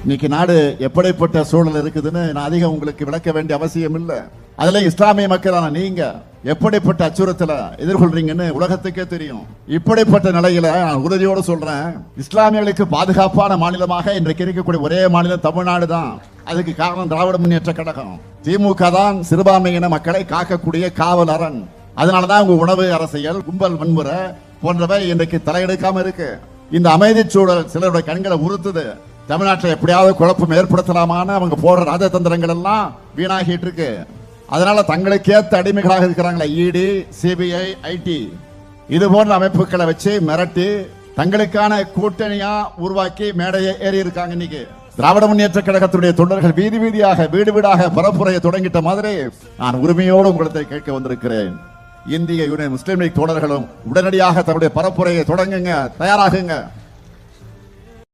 இன்னைக்கு நாடு எப்படிப்பட்ட சூழல் இருக்குதுன்னு நான் அதிகம் உங்களுக்கு விளக்க வேண்டிய அவசியம் இல்லை. அதுல இஸ்லாமிய மக்களான நீங்க எப்படிப்பட்ட அச்சுறுத்தலை எதிர்கொள்றீங்கன்னு உலகத்துக்கே தெரியும். இப்படிப்பட்ட நிலையில நான் உறுதியோடு சொல்றேன், இஸ்லாமியர்களுக்கு பாதுகாப்பான மாநிலமாக இன்றைக்கு இருக்கக்கூடிய ஒரே மாநிலம் தமிழ்நாடு தான். அதுக்கு காரணம் திராவிட முன்னேற்ற கழகம். திமுக தான் சிறுபான்மையின மக்களை காக்கக்கூடிய காவல் அரண். அதனாலதான் உங்க உணவு அரசியல், கும்பல் வன்முறை போன்றவை இன்றைக்கு தலையெடுக்காம இருக்கு. இந்த அமைதி சூழல் சிலருடைய கண்களை உறுத்துது. தமிழ்நாட்டில் எப்படியாவது குழப்பம் ஏற்படுத்தலாமான அவங்க போடுற ராஜதந்திரங்கள் எல்லாம் வீணாகிட்டு இருக்கு. அதனால தங்களுக்கு ஏற்ற அடிமைகளாக இருக்கிறாங்களே இடி, சிபிஐ, ஐடி இது போன்ற அமைப்புகளை வச்சு மிரட்டி தங்களுக்கான கூட்டணியா உருவாக்கி மேடையை ஏறி இருக்காங்க. இன்னைக்கு திராவிட முன்னேற்ற கழகத்துடைய தொண்டர்கள் வீதி வீதியாக வீடு வீடாக பரப்புரையை தொடங்கிட்ட மாதிரி நான் உரிமையோடு உங்களை கேட்க வந்திருக்கிறேன். இந்திய யூனியன் முஸ்லீம் லீக் தோழர்களும் உடனடியாக தன்னுடைய பரப்புரையை தொடங்குங்க, தயாராகுங்க.